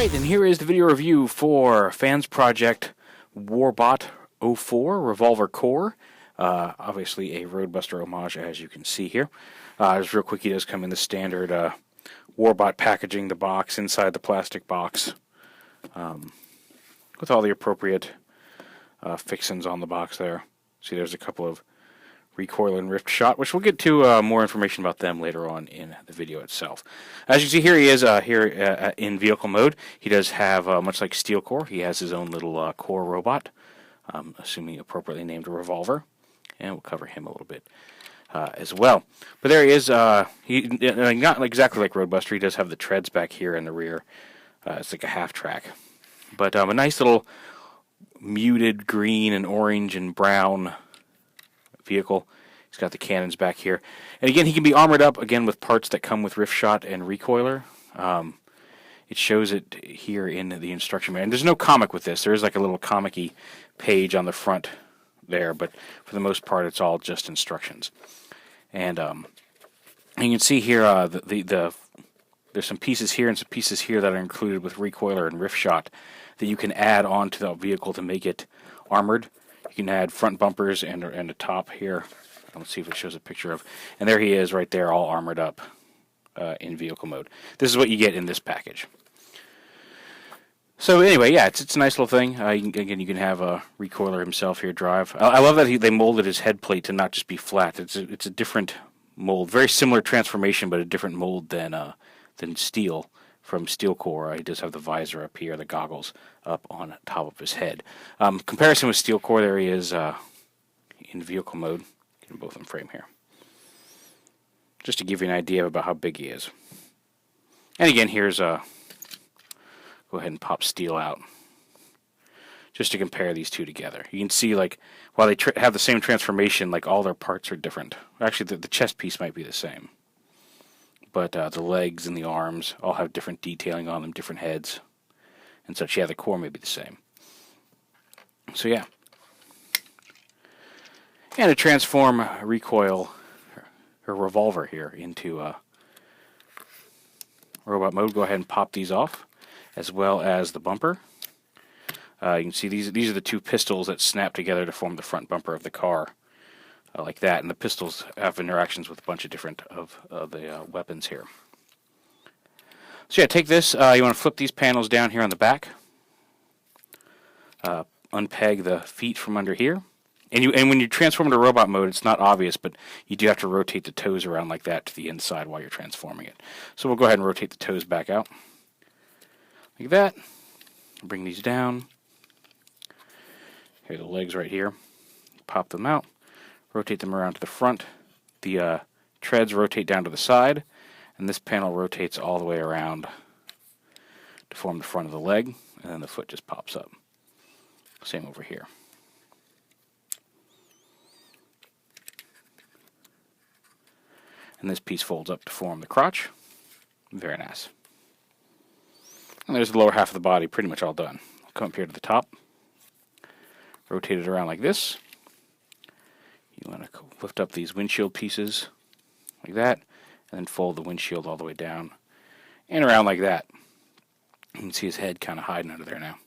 Alright, and here is the video review for Fansproject Warbot 04 Revolver Core. Obviously a Roadbuster homage, as you can see here. Just real quick, he does come in the standard Warbot packaging, the box, inside the plastic box, with all the appropriate fixins on the box there. See, there's a couple of recoil and rift shot, which we'll get to more information about them later on in the video itself. As you see here, he is in vehicle mode. He does have, much like Steel Core, he has his own little core robot, assuming appropriately named a Revolver, and we'll cover him a little bit as well. But there he is. Not exactly like Roadbuster. He does have the treads back here in the rear. It's like a half track, but a nice little muted green and orange and brown vehicle. He's got the cannons back here, and again, he can be armored up again with parts that come with rift shot and recoiler. It shows it here in the instruction manual. And there's no comic with this. There is like a little comic-y page on the front there, but for the most part, it's all just instructions. And you can see here there's some pieces here and some pieces here that are included with recoiler and rift shot that you can add on to the vehicle to make it armored. You can add front bumpers and a top here. Let's see if it shows a picture of. And there he is right there, all armored up in vehicle mode. This is what you get in this package. So anyway, yeah, it's a nice little thing. Again, you can have a recoiler himself here drive. I love that they molded his head plate to not just be flat. It's a different mold, very similar transformation, but a different mold than steel. From Steel Core, he does have the visor up here, the goggles up on top of his head. Comparison with Steel Core, there he is in vehicle mode. Get them both in frame here, just to give you an idea about how big he is. And again, here's go ahead and pop Steel out, just to compare these two together. You can see, like, while they have the same transformation, like all their parts are different. Actually, the chest piece might be the same, but the legs and the arms all have different detailing on them, different heads, and such. Yeah, the core may be the same. So yeah. And to transform recoil or Revolver here into robot mode, go ahead and pop these off, as well as the bumper. You can see these are the two pistols that snap together to form the front bumper of the car. Like that, and the pistols have interactions with a bunch of different of the weapons here. So yeah, take this. You want to flip these panels down here on the back. Unpeg the feet from under here, and when you transform into robot mode, it's not obvious, but you do have to rotate the toes around like that to the inside while you're transforming it. So we'll go ahead and rotate the toes back out like that. Bring these down. Here are the legs right here. Pop them out. Rotate them around to the front. The treads rotate down to the side, and this panel rotates all the way around to form the front of the leg, and then the foot just pops up. Same over here. And this piece folds up to form the crotch. Very nice. And there's the lower half of the body, pretty much all done. I'll come up here to the top. Rotate it around like this. You want to lift up these windshield pieces like that, and then fold the windshield all the way down and around like that. You can see his head kind of hiding under there now.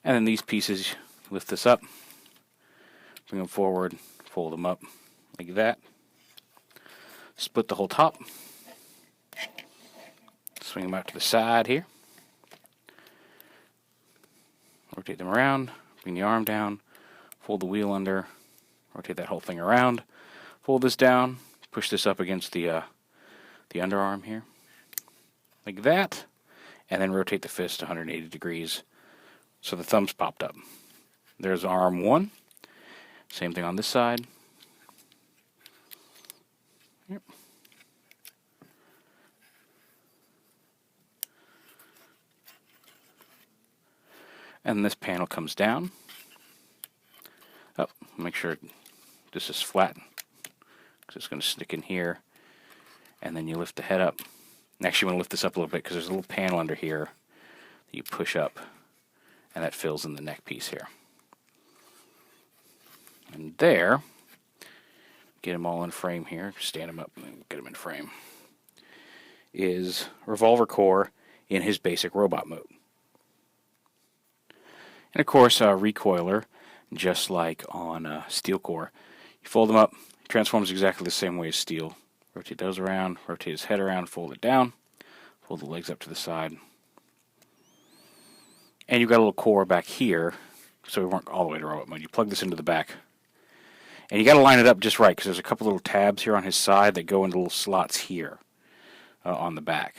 And then these pieces, lift this up, bring them forward, fold them up like that. Split the whole top. Swing them out to the side here. Rotate them around, bring the arm down, fold the wheel under. Rotate that whole thing around, fold this down, push this up against the underarm here, like that, and then rotate the fist 180 degrees so the thumbs popped up. There's arm one. Same thing on this side. Yep. And this panel comes down. Oh, make sure this is flat, because it's going to stick in here, and then you lift the head up. And actually, you want to lift this up a little bit, because there's a little panel under here that you push up, and that fills in the neck piece here. And there, get them all in frame here, stand them up and get them in frame, is Revolver Core in his basic robot mode. And of course, recoiler, just like on steel core, you fold them up, transforms exactly the same way as steel. Rotate those around, rotate his head around, fold it down, fold the legs up to the side. And you've got a little core back here, so we weren't all the way to robot mode. You plug this into the back. And you got to line it up just right, because there's a couple little tabs here on his side that go into little slots here on the back.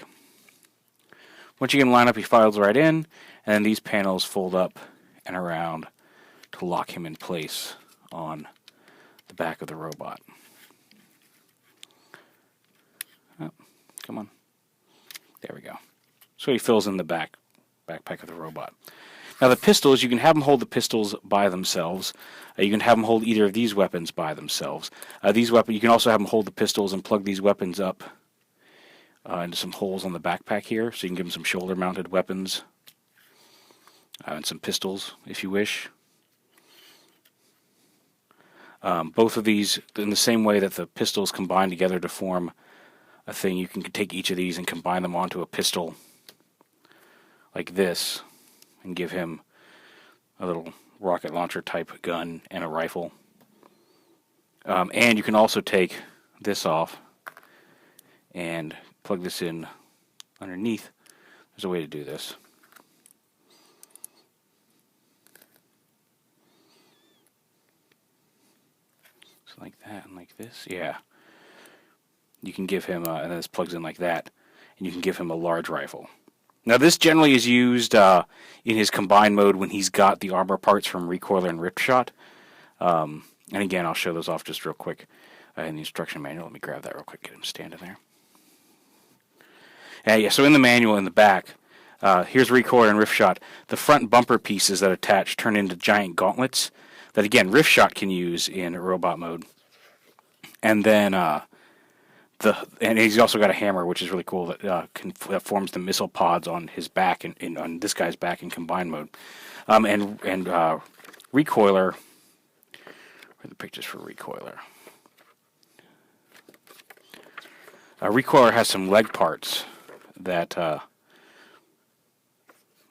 Once you get him lined up, he files right in, and then these panels fold up and around to lock him in place on the back of the robot. Oh, come on. There we go. So he fills in the backpack of the robot. Now the pistols, you can have them hold the pistols by themselves. You can have them hold either of these weapons by themselves. These weapons, you can also have them hold the pistols and plug these weapons up into some holes on the backpack here, so you can give them some shoulder-mounted weapons and some pistols if you wish. Both of these, in the same way that the pistols combine together to form a thing, you can take each of these and combine them onto a pistol like this and give him a little rocket launcher type gun and a rifle. And you can also take this off and plug this in underneath. There's a way to do this. So like that and like this. Yeah. You can give him, and then this plugs in like that, and you can give him a large rifle. Now this generally is used in his combined mode when he's got the armor parts from Recoiler and Ripshot. And again, I'll show those off just real quick in the instruction manual. Let me grab that real quick, get him standing there. Yeah, so in the manual in the back, here's Recoiler and Ripshot. The front bumper pieces that attach turn into giant gauntlets that, again, Ripshot can use in robot mode. And then and he's also got a hammer, which is really cool, that forms the missile pods on his back and on this guy's back in combined mode. And Recoiler, where are the pictures for Recoiler? Recoiler has some leg parts that, well,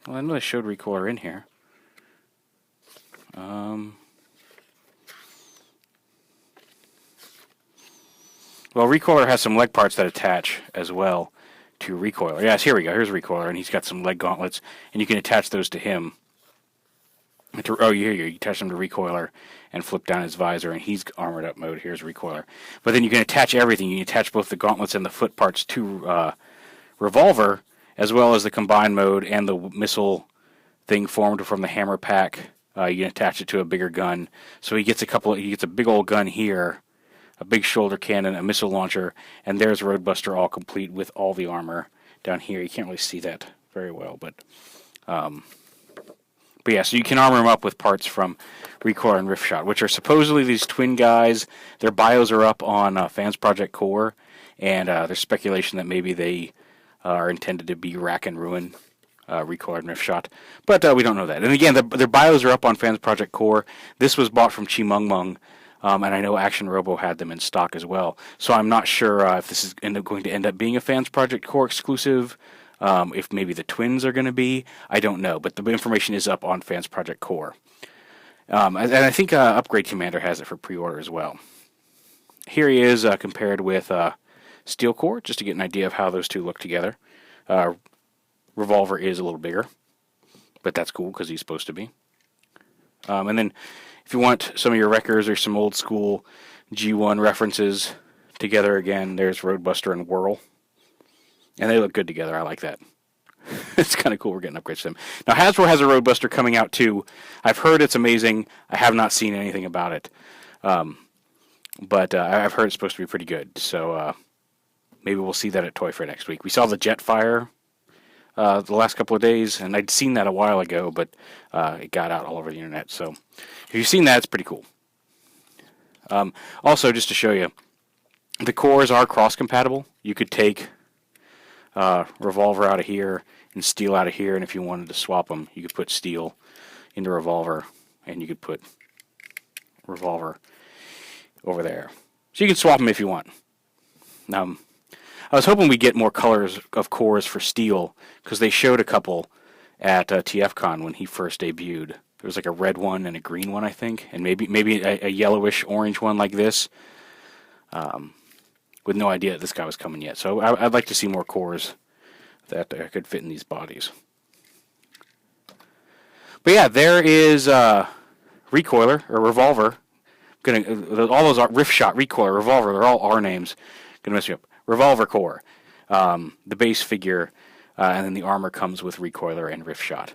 I know they showed Recoiler in here. Well, Recoiler has some leg parts that attach as well to Recoiler. Yes, here we go. Here's Recoiler, and he's got some leg gauntlets, and you can attach those to him. You attach them to Recoiler and flip down his visor, and he's armored up mode. Here's Recoiler. But then you can attach everything. You can attach both the gauntlets and the foot parts to Revolver, as well as the combined mode and the missile thing formed from the hammer pack. You can attach it to a bigger gun. So he gets a big old gun here, a big shoulder cannon, a missile launcher, and there's Roadbuster all complete with all the armor down here. You can't really see that very well, but yeah, so you can armor him up with parts from Recoiler and Ripshot, which are supposedly these twin guys. Their bios are up on Fansproject Core, and there's speculation that maybe they are intended to be Rack and Ruin, Recoiler and Ripshot, but we don't know that. And again, their bios are up on Fansproject Core. This was bought from Chimung Mung. And I know Action Robo had them in stock as well. So I'm not sure if this is going to end up being a Fansproject Core exclusive, if maybe the twins are going to be. I don't know, but the information is up on Fansproject Core. And I think Upgrade Commander has it for pre-order as well. Here he is compared with Steel Core, just to get an idea of how those two look together. Revolver is a little bigger, but that's cool because he's supposed to be. And then if you want some of your wreckers or some old school G1 references together again, there's Roadbuster and Whirl. And they look good together. I like that. It's kind of cool we're getting upgrades to them. Now Hasbro has a Roadbuster coming out too. I've heard it's amazing. I have not seen anything about it. But I've heard it's supposed to be pretty good. So maybe we'll see that at Toy Fair next week. We saw the Jetfire the last couple of days, and I'd seen that a while ago, but it got out all over the internet. So if you've seen that, it's pretty cool. Also, just to show you, the cores are cross-compatible. You could take Revolver out of here and Steel out of here, and if you wanted to swap them, you could put Steel into Revolver, and you could put Revolver over there. So you can swap them if you want. I was hoping we get more colors of cores for steel, because they showed a couple at TFCon when he first debuted. There was like a red one and a green one, I think, and maybe a yellowish orange one like this. With no idea that this guy was coming yet. So I'd like to see more cores that could fit in these bodies. But yeah, there is Recoiler, or Revolver. All those are Rift Shot, Recoiler, Revolver, they're all R names. Gonna mess you up. Revolver core, the base figure, and then the armor comes with Recoiler and Rift Shot.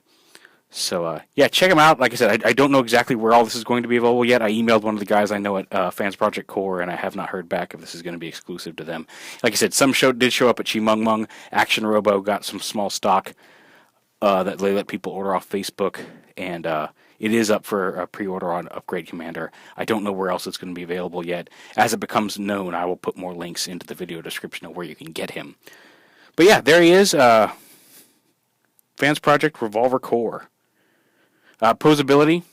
So yeah, check them out. Like I said, I don't know exactly where all this is going to be available yet. I emailed one of the guys I know at Fansproject Core, and I have not heard back if this is going to be exclusive to them. Like I said, some did show up at Chimungmung. Action Robo got some small stock that they let people order off Facebook, and it is up for a pre-order on Upgrade Commander. I don't know where else it's going to be available yet. As it becomes known, I will put more links into the video description of where you can get him. But yeah, there he is. Fansproject Revolver Core. Posability,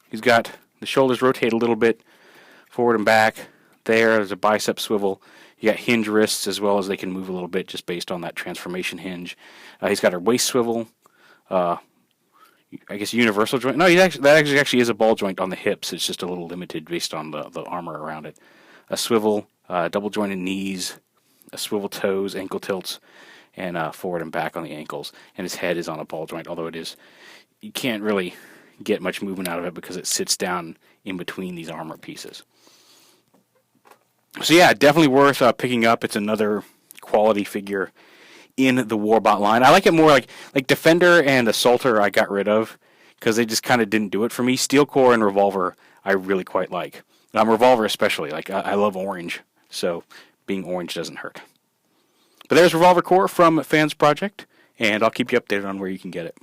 he's got the shoulders rotate a little bit forward and back. There's a bicep swivel. You got hinge wrists as well, as they can move a little bit just based on that transformation hinge. He's got a waist swivel. I guess universal joint. No, that actually is a ball joint on the hips. It's just a little limited based on the armor around it. A swivel, double jointed knees, a swivel toes, ankle tilts, and forward and back on the ankles. And his head is on a ball joint, although it is. You can't really get much movement out of it because it sits down in between these armor pieces. So yeah, definitely worth picking up. It's another quality figure in the Warbot line. I like it more like Defender and Assaulter I got rid of because they just kind of didn't do it for me. Steel Core and Revolver I really quite like. Revolver especially. I love orange, so being orange doesn't hurt. But there's Revolver Core from Fansproject, and I'll keep you updated on where you can get it.